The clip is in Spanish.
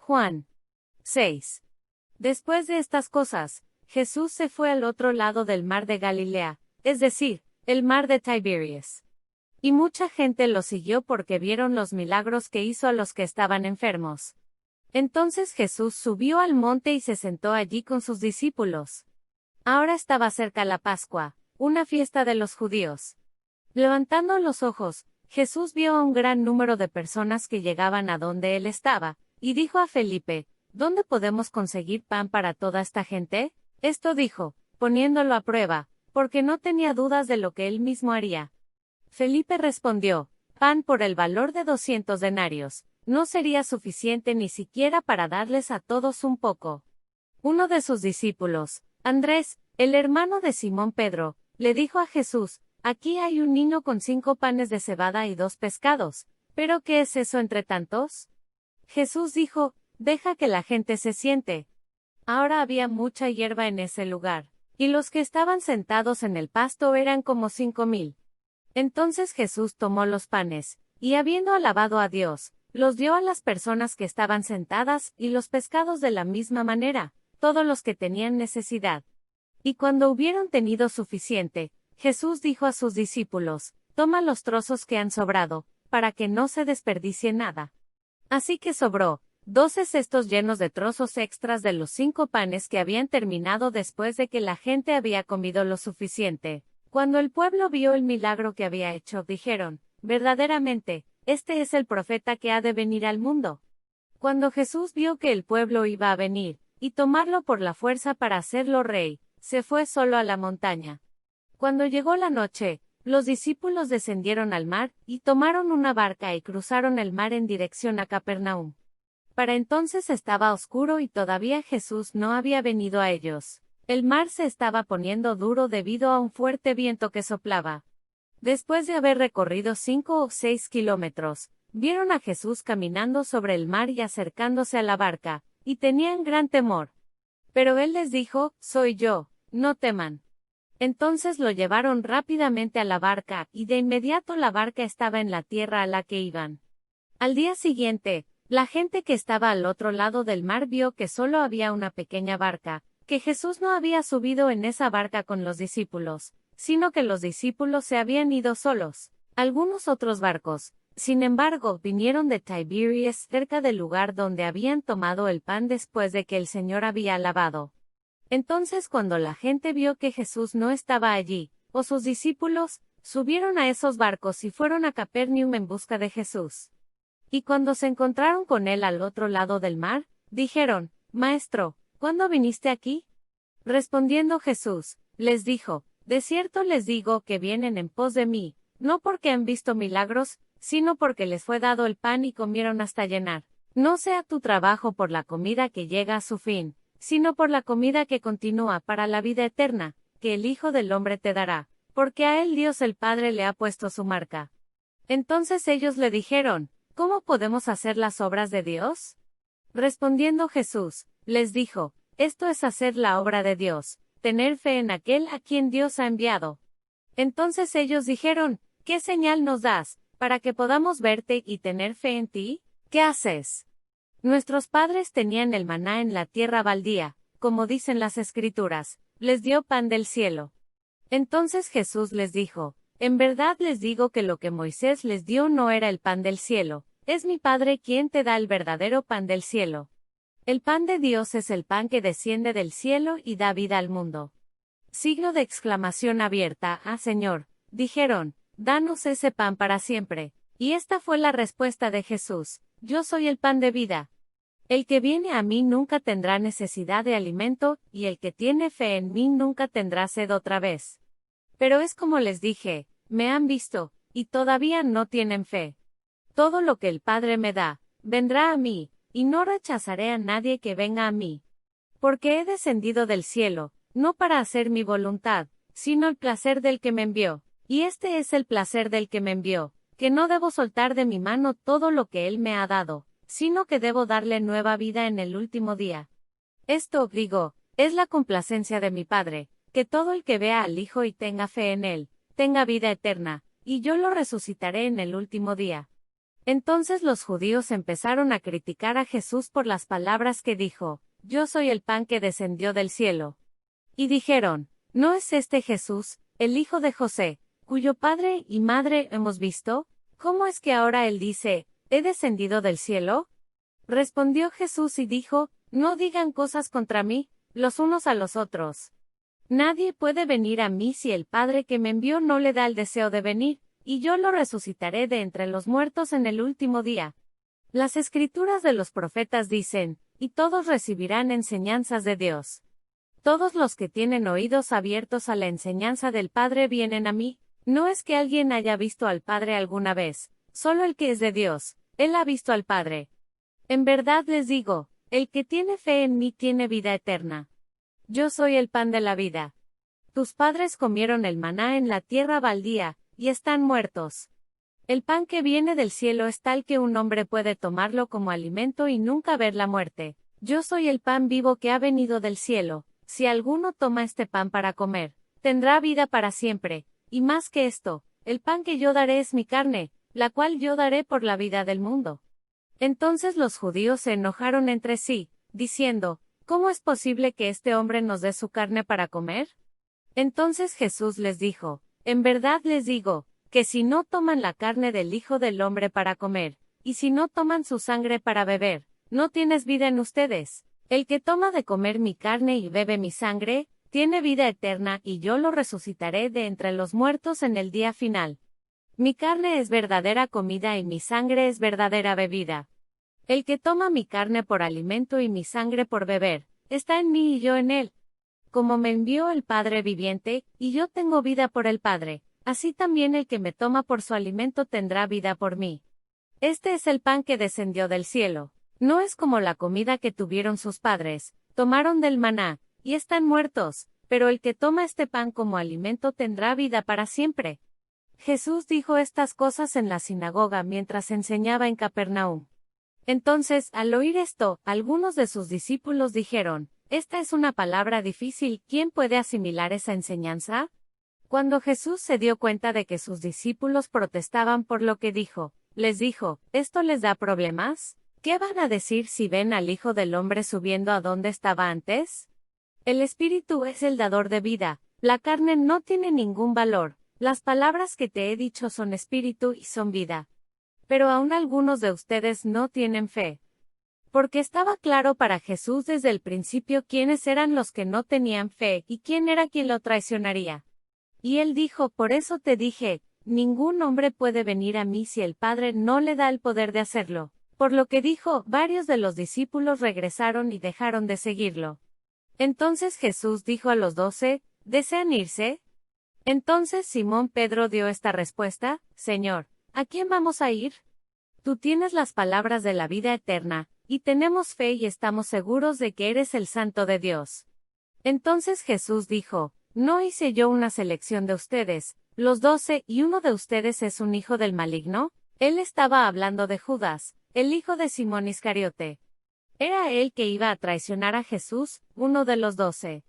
Juan 6. Después de estas cosas, Jesús se fue al otro lado del mar de Galilea, es decir, el mar de Tiberias. Y mucha gente lo siguió porque vieron los milagros que hizo a los que estaban enfermos. Entonces Jesús subió al monte y se sentó allí con sus discípulos. Ahora estaba cerca la Pascua, una fiesta de los judíos. Levantando los ojos, Jesús vio a un gran número de personas que llegaban a donde él estaba, y dijo a Felipe, ¿dónde podemos conseguir pan para toda esta gente? Esto dijo, poniéndolo a prueba, porque no tenía dudas de lo que él mismo haría. Felipe respondió, pan por el valor de 200 denarios, no sería suficiente ni siquiera para darles a todos un poco. Uno de sus discípulos, Andrés, el hermano de Simón Pedro, le dijo a Jesús, aquí hay un niño con 5 panes de cebada y 2 pescados, ¿pero qué es eso entre tantos? Jesús dijo, deja que la gente se siente. Ahora había mucha hierba en ese lugar, y los que estaban sentados en el pasto eran como 5,000. Entonces Jesús tomó los panes, y habiendo alabado a Dios, los dio a las personas que estaban sentadas, y los pescados de la misma manera, todos los que tenían necesidad. Y cuando hubieron tenido suficiente, Jesús dijo a sus discípulos, toma los trozos que han sobrado, para que no se desperdicie nada. Así que sobró 12 cestos llenos de trozos extras de los 5 panes que habían terminado después de que la gente había comido lo suficiente. Cuando el pueblo vio el milagro que había hecho, dijeron, verdaderamente, este es el profeta que ha de venir al mundo. Cuando Jesús vio que el pueblo iba a venir, y tomarlo por la fuerza para hacerlo rey, se fue solo a la montaña. Cuando llegó la noche, los discípulos descendieron al mar, y tomaron una barca y cruzaron el mar en dirección a Capernaum. Para entonces estaba oscuro y todavía Jesús no había venido a ellos. El mar se estaba poniendo duro debido a un fuerte viento que soplaba. Después de haber recorrido 5 o 6 kilómetros, vieron a Jesús caminando sobre el mar y acercándose a la barca, y tenían gran temor. Pero él les dijo, soy yo, no teman. Entonces lo llevaron rápidamente a la barca, y de inmediato la barca estaba en la tierra a la que iban. Al día siguiente, la gente que estaba al otro lado del mar vio que solo había una pequeña barca, que Jesús no había subido en esa barca con los discípulos, sino que los discípulos se habían ido solos. Algunos otros barcos, sin embargo, vinieron de Tiberias cerca del lugar donde habían tomado el pan después de que el Señor había alabado. Entonces cuando la gente vio que Jesús no estaba allí, o sus discípulos, subieron a esos barcos y fueron a Capernaum en busca de Jesús. Y cuando se encontraron con él al otro lado del mar, dijeron, Maestro, ¿cuándo viniste aquí? Respondiendo Jesús, les dijo, de cierto les digo que vienen en pos de mí, no porque han visto milagros, sino porque les fue dado el pan y comieron hasta llenar. No sea tu trabajo por la comida que llega a su fin, sino por la comida que continúa para la vida eterna, que el Hijo del Hombre te dará, porque a él Dios el Padre le ha puesto su marca. Entonces ellos le dijeron, ¿cómo podemos hacer las obras de Dios? Respondiendo Jesús, les dijo, esto es hacer la obra de Dios, tener fe en aquel a quien Dios ha enviado. Entonces ellos dijeron, ¿qué señal nos das, para que podamos verte y tener fe en ti? ¿Qué haces? Nuestros padres tenían el maná en la tierra baldía, como dicen las Escrituras, les dio pan del cielo. Entonces Jesús les dijo, en verdad les digo que lo que Moisés les dio no era el pan del cielo, es mi Padre quien te da el verdadero pan del cielo. El pan de Dios es el pan que desciende del cielo y da vida al mundo. Signo de exclamación abierta, Señor, dijeron, danos ese pan para siempre. Y esta fue la respuesta de Jesús, yo soy el pan de vida. El que viene a mí nunca tendrá necesidad de alimento, y el que tiene fe en mí nunca tendrá sed otra vez. Pero es como les dije, me han visto, y todavía no tienen fe. Todo lo que el Padre me da, vendrá a mí, y no rechazaré a nadie que venga a mí. Porque he descendido del cielo, no para hacer mi voluntad, sino el placer del que me envió. Y este es el placer del que me envió, que no debo soltar de mi mano todo lo que él me ha dado, sino que debo darle nueva vida en el último día. Esto, digo, es la complacencia de mi Padre, que todo el que vea al Hijo y tenga fe en él, tenga vida eterna, y yo lo resucitaré en el último día. Entonces los judíos empezaron a criticar a Jesús por las palabras que dijo: Yo soy el pan que descendió del cielo. Y dijeron: ¿No es este Jesús, el hijo de José, cuyo padre y madre hemos visto? ¿Cómo es que ahora él dice: ¿He descendido del cielo? Respondió Jesús y dijo: No digan cosas contra mí, los unos a los otros. Nadie puede venir a mí si el Padre que me envió no le da el deseo de venir, y yo lo resucitaré de entre los muertos en el último día. Las escrituras de los profetas dicen: y todos recibirán enseñanzas de Dios. Todos los que tienen oídos abiertos a la enseñanza del Padre vienen a mí. No es que alguien haya visto al Padre alguna vez, solo el que es de Dios, él ha visto al Padre. En verdad les digo, el que tiene fe en mí tiene vida eterna. Yo soy el pan de la vida. Tus padres comieron el maná en la tierra baldía, y están muertos. El pan que viene del cielo es tal que un hombre puede tomarlo como alimento y nunca ver la muerte. Yo soy el pan vivo que ha venido del cielo. Si alguno toma este pan para comer, tendrá vida para siempre, y más que esto, el pan que yo daré es mi carne, la cual yo daré por la vida del mundo. Entonces los judíos se enojaron entre sí, diciendo: ¿Cómo es posible que este hombre nos dé su carne para comer? Entonces Jesús les dijo: En verdad les digo, que si no toman la carne del Hijo del Hombre para comer, y si no toman su sangre para beber, no tienes vida en ustedes. El que toma de comer mi carne y bebe mi sangre, tiene vida eterna, y yo lo resucitaré de entre los muertos en el día final. Mi carne es verdadera comida y mi sangre es verdadera bebida. El que toma mi carne por alimento y mi sangre por beber, está en mí y yo en él. Como me envió el Padre viviente, y yo tengo vida por el Padre, así también el que me toma por su alimento tendrá vida por mí. Este es el pan que descendió del cielo. No es como la comida que tuvieron sus padres, tomaron del maná, y están muertos, pero el que toma este pan como alimento tendrá vida para siempre. Jesús dijo estas cosas en la sinagoga mientras enseñaba en Capernaum. Entonces, al oír esto, algunos de sus discípulos dijeron: Esta es una palabra difícil, ¿quién puede asimilar esa enseñanza? Cuando Jesús se dio cuenta de que sus discípulos protestaban por lo que dijo, les dijo: ¿Esto les da problemas? ¿Qué van a decir si ven al Hijo del Hombre subiendo a donde estaba antes? El Espíritu es el dador de vida, la carne no tiene ningún valor. Las palabras que te he dicho son espíritu y son vida. Pero aún algunos de ustedes no tienen fe. Porque estaba claro para Jesús desde el principio quiénes eran los que no tenían fe y quién era quien lo traicionaría. Y él dijo: Por eso te dije, ningún hombre puede venir a mí si el Padre no le da el poder de hacerlo. Por lo que dijo, varios de los discípulos regresaron y dejaron de seguirlo. Entonces Jesús dijo a los 12, ¿desean irse? Entonces Simón Pedro dio esta respuesta: Señor, ¿a quién vamos a ir? Tú tienes las palabras de la vida eterna, y tenemos fe y estamos seguros de que eres el Santo de Dios. Entonces Jesús dijo: ¿No hice yo una selección de ustedes, los 12, y uno de ustedes es un hijo del maligno? Él estaba hablando de Judas, el hijo de Simón Iscariote. Era él que iba a traicionar a Jesús, uno de los 12.